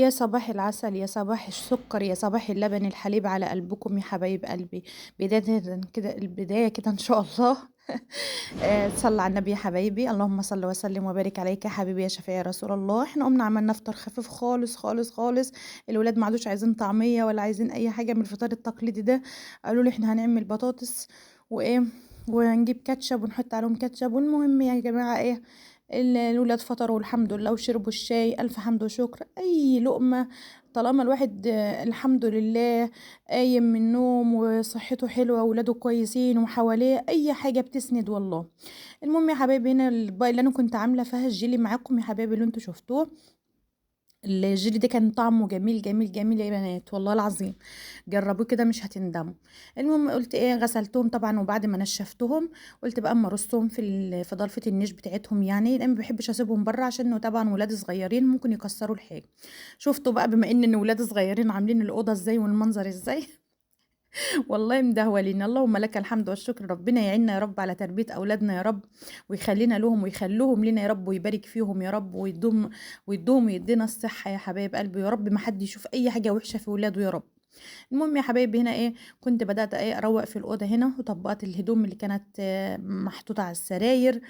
يا صباح العسل، يا صباح السكر، يا صباح اللبن الحليب على قلبكم يا حبايب قلبي. البداية كده إن شاء الله. صلوا على النبي يا حبايبي، اللهم صل وسلم وبارك عليك يا حبيبي يا شفيع يا رسول الله. إحنا قمنا عملنا فطار خفيف خالص، خالص، خالص. الولاد ما عادوش عايزين طعمية ولا عايزين أي حاجة من الفطار التقليدي ده. قالوا لي إحنا هنعمل بطاطس وإيه، ونجيب كاتشب ونحط عليهم كاتشب. والمهم يا جماعة إيه، الولاد فطروا الحمد لله وشربوا الشاي، ألف حمد وشكر. أي لقمة طالما الواحد الحمد لله قايم من النوم وصحته حلوة وولاده كويسين وحواليه، أي حاجة بتسند والله. المهم يا حبايبي، هنا الباقي اللي أنا كنت عاملة فيها الجيلي معاكم يا حبايبي اللي انتوا شفتوه. الجيلي ده كان طعمه جميل جميل جميل يا بنات، والله العظيم جربوه كده مش هتندموا. المهم قلت ايه، غسلتهم طبعا وبعد ما نشفتهم قلت بقى اما ارصهم في ضلفه النيش بتاعتهم، يعني لان ما بحبش اسيبهم بره عشان طبعا ولاد صغيرين ممكن يكسروا الحاجه. شفتوا بقى بما ان ولاد صغيرين عاملين الاوضه ازاي والمنظر ازاي. والله مدهولين. اللهم لك الحمد والشكر، ربنا يعيننا يا رب على تربية أولادنا يا رب، ويخلينا لهم ويخلوهم لنا يا رب، ويبارك فيهم يا رب، ويدوم ويدينا الصحة يا حبايب قلبي يا رب، ما حد يشوف أي حاجة وحشة في ولاده يا رب. المهم يا حبايبي هنا ايه، كنت بدأت ايه اروق في الأوضة هنا، وطبقت الهدوم اللي كانت محطوطة على السراير،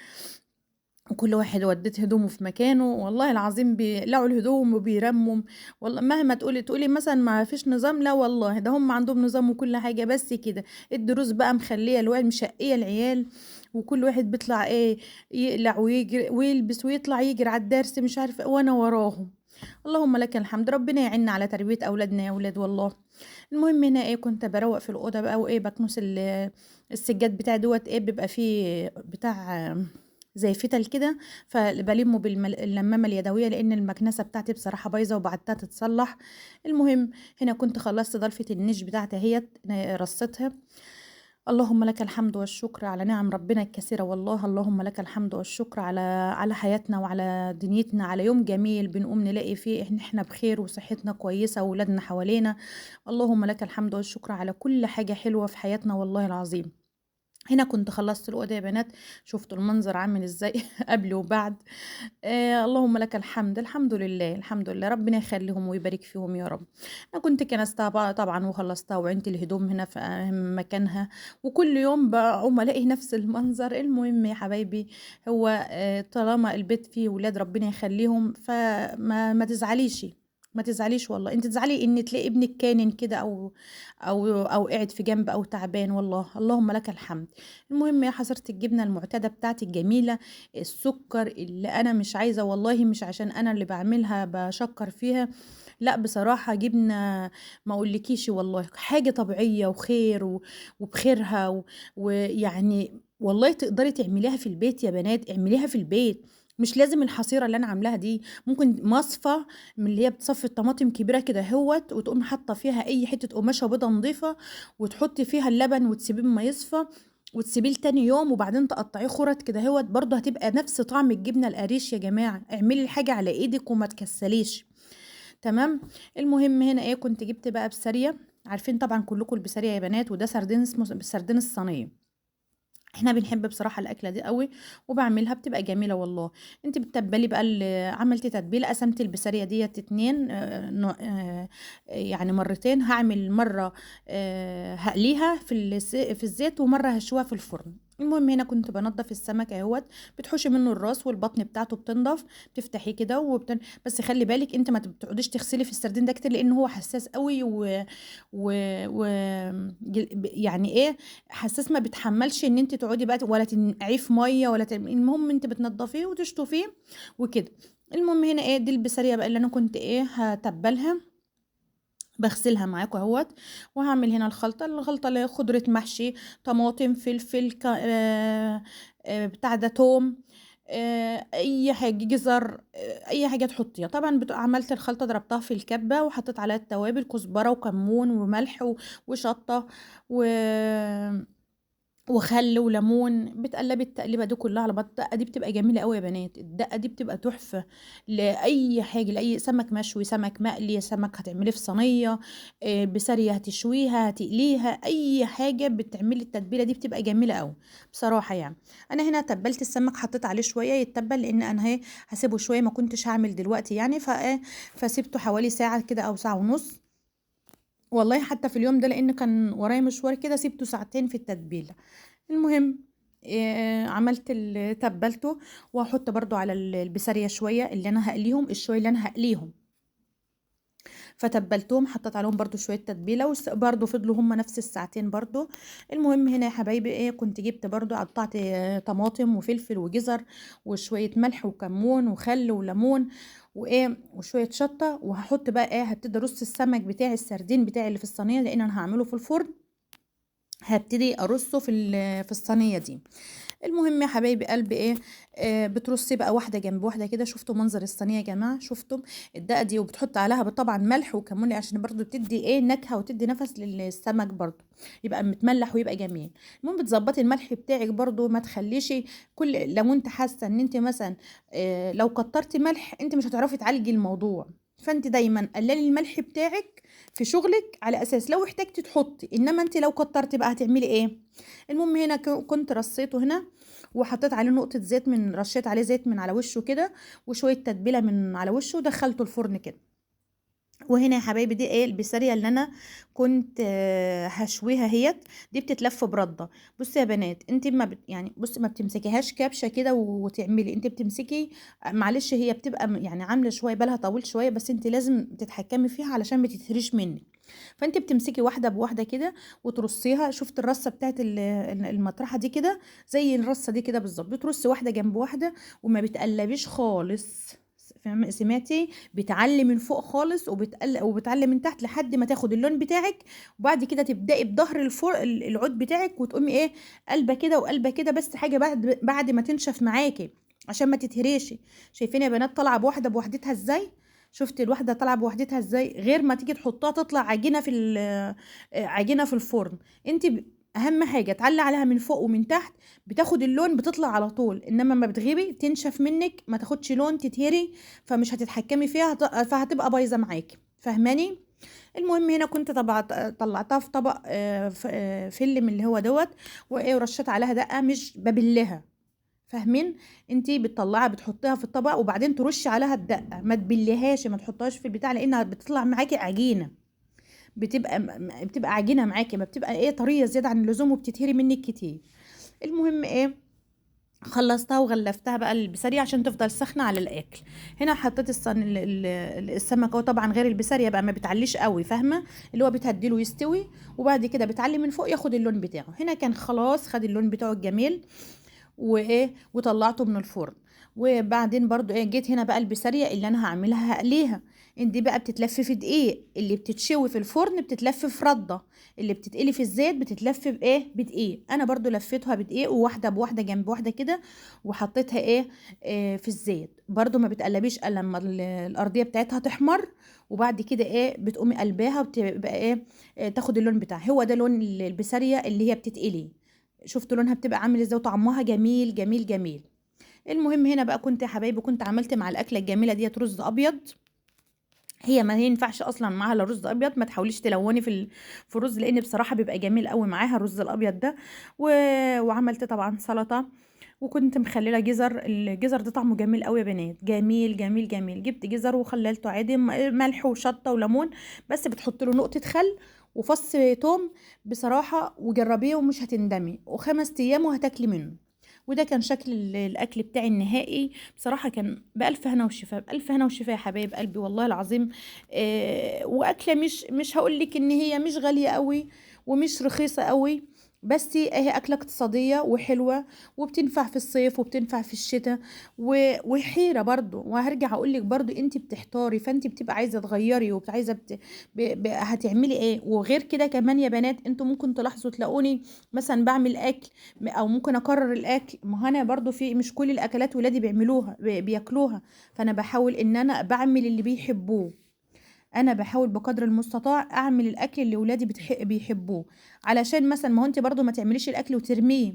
وكل واحد وديت هدومه في مكانه. والله العظيم بيقلعوا الهدوم وبيرموا. والله مهما تقولي مثلا ما فيش نظام، لا والله ده هم عندهم نظام وكل حاجة، بس كده الدروس بقى مخلية الواد مشقية العيال، وكل واحد بيطلع ايه، يقلع ويجري ويلبس ويطلع يجري على الدرس مش عارفة وانا وراهم. اللهم لك الحمد، ربنا يعيننا على تربية أولادنا يا أولاد والله. المهم هنا ايه، كنت بروق في الأوضة بقى، وايه بكنس السجاد بتاعي دوت، ايه بيبقى فيه بتاع زي فتل كده، فبلمه باللمامة اليدوية لأن المكنسة بتاعتي بصراحة بايظة وبعتها تتصلح. المهم هنا كنت خلصت ضلفة النيش بتاعتي اهيت، رصيتها. اللهم لك الحمد والشكر على نعم ربنا الكثيرة والله. اللهم لك الحمد والشكر على حياتنا وعلى دنيتنا، على يوم جميل بنقوم نلاقي فيه احنا بخير وصحتنا كويسة وولادنا حوالينا. اللهم لك الحمد والشكر على كل حاجة حلوة في حياتنا والله العظيم. هنا كنت خلصت الأوضة يا بنات، شفتوا المنظر عامل ازاي قبل وبعد. اللهم لك الحمد، الحمد لله، الحمد لله، ربنا يخليهم ويبارك فيهم يا رب. انا كنت كنستها بقى طبعا وخلصتها وعينت الهدوم هنا في مكانها، وكل يوم بقوم الاقي نفس المنظر. المهم يا حبايبي، هو طالما البيت فيه ولاد ربنا يخليهم، فما تزعليش، ما تزعليش والله. انت تزعلي ان تلاقي ابنك كانن كده او قاعد في جنب او تعبان، والله اللهم لك الحمد. المهم يا حضرة الجبنة المعتادة بتاعتي الجميلة، السكر اللي انا مش عايزة والله، مش عشان انا اللي بعملها بشكر فيها، لا بصراحة جبنة ما اقولكيش والله، حاجة طبيعية وخير وبخيرها ويعني والله تقدري تعمليها في البيت يا بنات، اعمليها في البيت. مش لازم الحصيرة اللي انا عاملاها دي، ممكن مصفى من اللي هي بتصفي الطماطم كبيرة كده هوت، وتقوم حاطة فيها اي حتة قماشة بيضة نظيفة، وتحطي فيها اللبن وتسيبيه ما يصفى، وتسيبيه لتاني يوم، وبعدين تقطعيه خرط كده هوت، برضه هتبقى نفس طعم الجبنة القريش. يا جماعة اعملي الحاجة على ايدك وما تكسليش. تمام. المهم هنا ايه، كنت جبت بقى بسارية، عارفين طبعا كلكم البسارية يا بنات، وده سردين اسمه سردين الصينية. احنا بنحب بصراحة الأكلة دي قوي، وبعملها بتبقى جميلة والله. انت بتتبلي بقى عملتي تتبيلة، قسمت البسارية ديت اتنين، يعني مرتين، هعمل مرة هقليها في الزيت، ومرة هشوها في الفرن. المهم هنا كنت بنضف السمك اهوت، بتحوشي منه الراس والبطن بتاعته بتنضف، بتفتحيه كده بس خلي بالك انت ما بتقعديش تغسلي في السردين ده كتير، لان هو حساس قوي و... و... يعني ايه، حساس ما بتحملش ان انت تقعدي بقى ولا تنقعيه في ميه المهم انت بتنضفيه وتشطفيه وكده. المهم هنا ايه، دي البسارية بقى اللي انا كنت ايه هتبلها، بغسلها معاكم اهوت. وهعمل هنا الخلطة اللي هي خضرة محشي، طماطم، فلفل، بتاع ده توم، اي حاجه جزر، اي حاجه تحطيها طبعا. عملت الخلطه ضربتها في الكبه، وحطيت عليها التوابل، كزبره وكمون وملح وشطه و... وخل وليمون، بتقلبي التقليبه دي كلها على بعض. الدقه دي بتبقى جميله قوي يا بنات، الدقه دي بتبقى تحفه لاي حاجه، لاي سمك مشوي، سمك مقلي، سمك هتعمليه في صينيه، بسارية هتشويها، هتقليها، اي حاجه بتعملي التتبيله دي بتبقى جميله قوي بصراحه يعني. انا هنا تبلت السمك، حطيت عليه شويه يتبل، لان انا هسيبه شويه، ما كنتش هعمل دلوقتي يعني، فسيبته حوالي ساعه كده او ساعه ونص. والله حتى في اليوم ده لان كان ورايا مشوار كده سيبته ساعتين في التتبيله. المهم عملت تبلته، وهحط برضو على البسارية شوية اللي انا هقليهم، الشوية اللي انا هقليهم، فتبلتهم، حطيت عليهم برضو شوية تتبيلة، برضو فضلوا هم نفس الساعتين برضو. المهم هنا يا حبايبي كنت جبت برضو، قطعت طماطم وفلفل وجزر وشوية ملح وكمون وخل وليمون وشوية شطة، وهحط بقى هبتدي ارص السمك بتاعي، السردين بتاعي اللي في الصينية، لان انا هعمله في الفرن، هبتدي ارصه في الصينية دي. المهم يا حبايبي قلبي بترصي بقى واحده جنب واحده كده. شفتوا منظر الصينيه يا جماعه؟ شفتوا الدقه دي؟ وبتحط عليها طبعا ملح وكمون، عشان برضو تدي نكهه وتدي نفس للسمك برضو، يبقى متملح ويبقى جميل. المهم بتظبطي الملح بتاعك برضو، ما تخليش لو انت حاسه ان انت مثلا لو كترتي ملح انت مش هتعرفي تعالجي الموضوع، فانت دايما قللي الملح بتاعك في شغلك، على اساس لو احتاجتي تحطي، انما انت لو كترتي بقى هتعملي ايه؟ المهم هنا كنت رصيته هنا، وحطيت عليه نقطة زيت، رشيت عليه زيت من على وشه كده، وشوية تتبيلة من على وشه، ودخلته الفرن كده. وهنا يا حبايبي دي البسارية اللي انا كنت هشويها هيت، دي بتتلف برده. بصي يا بنات، انت ما يعني بصي ما بتمسكيهاش كابشه كده وتعملي، انت بتمسكي معلش، هي بتبقى يعني عامله شويه بالها طويل شويه، بس انت لازم تتحكمي فيها علشان ما تتهريش منك. فانت بتمسكي واحده بواحده كده وترصيها. شفت الرصه بتاعت المطرحه دي كده؟ زي الرصه دي كده بالظبط، بترصي واحده جنب واحده، وما بتقلبيش خالص. سمعتي؟ بتعلي من فوق خالص، وبتعلي من تحت لحد ما تاخد اللون بتاعك، وبعد كده تبدأي بظهر العود بتاعك، وتقومي قلبة كده وقلبة كده، بس حاجة بعد ما تنشف معاكي عشان ما تتهريشي. شايفين يا بنات طالعة بواحدة بوحدتها ازاي؟ شفت الواحدة طالعة بوحدتها ازاي؟ غير ما تيجي تحطها تطلع عجينة في عجينة في الفرن. انت اهم حاجة تعلي عليها من فوق ومن تحت، بتاخد اللون بتطلع على طول، انما ما بتغيبي تنشف منك، ما تاخدش لون تتهري، فمش هتتحكمي فيها، فهتبقى بايظه معاكي، فاهماني؟ المهم هنا كنت طلعتها في طبق فيلم اللي هو دوت، ورشيت عليها دقه، مش ببلها، فاهمين؟ انتي بتطلعها بتحطيها في الطبق، وبعدين ترشي عليها الدقه، ما تبليهاش، ما تحطهاش في البتاع، لانها بتطلع معاكي عجينه، بتبقى عجينه معاكي، ما بتبقى طريه زياده عن اللزوم، وبتتهري منك كتير. المهم خلصتها وغلفتها بقى البسارية عشان تفضل سخنة على الأكل. هنا حطيت السمك، هو طبعا غير البسارية بقى ما بتعليش قوي، فاهمة؟ اللي هو بتهديله يستوي، وبعد كده بتعلي من فوق ياخد اللون بتاعه. هنا كان خلاص خد اللون بتاعه الجميل، وطلعته من الفرن. وبعدين برضو جيت هنا بقى البسارية اللي انا هعملها هقليها. دي بقى بتتلف في دقيق، اللي بتتشوي في الفرن بتتلف في ردة، اللي بتتقلي في الزيت بتتلف بدقيق. انا برضو لفيتها بدقيق، وواحدة بواحدة جنب واحدة كده، وحطيتها في الزيت برضو. ما بتقلبيش الا لما الارضية بتاعتها تحمر، وبعد كده بتقومي قلباها، وبتبقى تاخد اللون بتاعها. هو ده لون البسارية اللي هي بتتقلي. شفتوا لونها بتبقى عامل ازاي، وطعمها جميل جميل جميل. المهم هنا بقى كنت يا حبايبي كنت عملت مع الاكله الجميله ديت رز ابيض. هي ما ينفعش اصلا معاها الا رز ابيض، ما تحاوليش تلوني في الرز، لان بصراحه بيبقى جميل قوي معاها الرز الابيض ده. و... وعملت طبعا سلطه، وكنت مخلله جزر. الجزر ده طعمه جميل قوي يا بنات، جميل جميل جميل. جبت جزر وخللته عادي، ملح وشطه وليمون، بس بتحط له نقطه خل وفص توم بصراحه، وجربيه ومش هتندمي، وخمس ايام وهتاكلي منه. وده كان شكل الاكل بتاعي النهائي. بصراحه كان بالف هنا وشفاء، بالف هنا وشفاء يا حبايب قلبي، والله العظيم. واكله مش هقول لك ان هي مش غاليه قوي ومش رخيصه قوي، بس هي اكله اقتصاديه وحلوه، وبتنفع في الصيف وبتنفع في الشتاء. وحيره برضو، وهرجع اقول لك برضو انت بتحتاري، فانت بتبقى عايزه تغيري، وعايزه هتعملي ايه. وغير كده كمان يا بنات، انتوا ممكن تلاحظوا تلاقوني مثلا بعمل اكل، او ممكن اكرر الاكل، ما هو انا برضو في مش كل الاكلات ولادي بيعملوها بياكلوها، فانا بحاول ان انا بعمل اللي بيحبوه. أنا باحاول بقدر المستطاع أعمل الأكل اللي ولادي بيحبوه، علشان مثلًا ما هو أنتِ برضه ما تعمليش الأكل وترميه،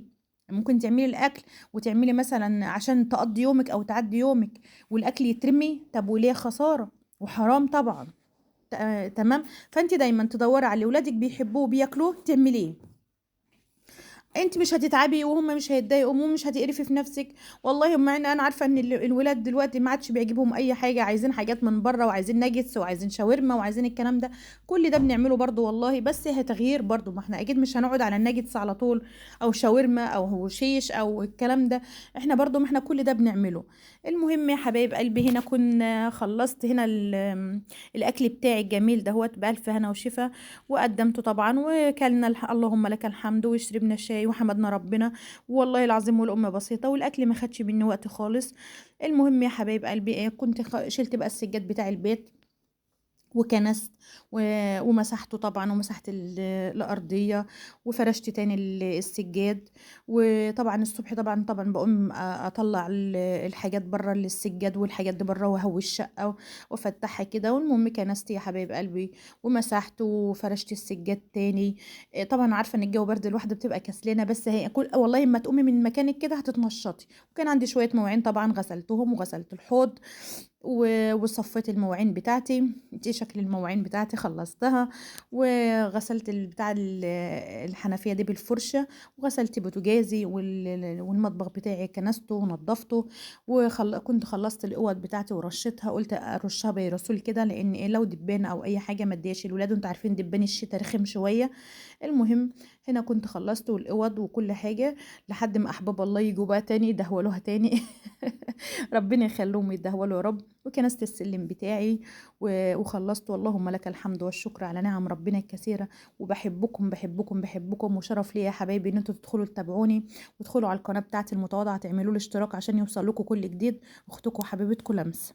ممكن تعملي الأكل وتعملي مثلًا عشان تقضّي يومِك أو تعدّي يومِك والأكل يترمي، طب وليه خسارة وحرام طبعًا. تمام، فأنتِ دايمًا تدوّري على اللي ولادِك بيحبوه وبياكلوه تعمليه. أنتِ مش هتتعبي وهُم مش هيتضايقوا ومش هتقرفي في نَفْسِك، والله مع إن أنا عارفة إن الولاد دلوقتي ما عادش بيعجبهم أي حاجة، عايزين حاجات من برّه وعايزين nuggets وعايزين شاورما وعايزين الكلام ده، كل ده بنعمله برضه والله، بس تغيير برضه، ما إحنا أكيد مش هنقعد على الnuggets على طول أو شاورما أو شيش أو الكلام ده، إحنا برضه ما إحنا كل ده بنعمله. المهم يا حبايب قلبي هنا كنا خلّصت هنا الأكل بتاعي الجميل دهوّة بألف هنا وشفا. وقدّمته طبعًا وكلنا اللهم لك الحمد وشربنا شاي وحمدنا ربنا، والله العظيم والأم بسيطة والأكل ما خدش منّي وقت خالص. المهم يا حبايب قلبي كنت شِلت بقى السجاد بتاع البيت وكنست و ومسحته طبعًا ومسحت الأرضية وفرشت تاني السجاد، وطبعًا الصبح طبعًا باقوم أطلّع الحاجات برّه السجاد والحاجات دي برّه وأهوي الشقة وأفتحها كده، والمهم كنست يا حبايب قلبي ومسحت وفرشت السجاد تاني. طبعًا عارفة إن الجو برد الواحدة بتبقى كسلانة بس هي والله أمّا تقومي من مكانِك كده هتتنشطي، وكان عندي شوية مواعين طبعًا غسلتهم وغسلت الحوض وصفّيت المواعين بتاعتي، دي شكل المواعين بتاعتي خلّصتها، وغسلت بتاع الحنفية دي بالفرشة، وغسلت بوتاجازي والمطبخ بتاعي كنسته ونضّفته، كنت خلّصت الأوض بتاعتي ورشيتها، قُلت أرشها بيرسول كده لإن لو دبانة أو أي حاجة ما ادّيهاش الولاد وأنتم عارفين دبان الشتا رخم شوية. المهم هنا كنت خلّصت والأوض وكل حاجة، لحد ما أحباب الله ييجوا بقى تاني يدهولوها تاني ربنا يخلّيهم ويدهولوا يا رب، وكنست السلِّم بتاعي وخلّصت واللهم لك الحمد والشكر على نِعَم ربنا الكثيرة، وباحبكم، باحبكم، باحبكم، وشرف ليّا يا حبايبي إن أنتم تدخلوا تتابعوني، وادخلوا على القناة بتاعتي المتواضعة تعملوا لي اشتراك عشان يوصل لكم كل جديد، أختكم وحبيبتكم لمسا.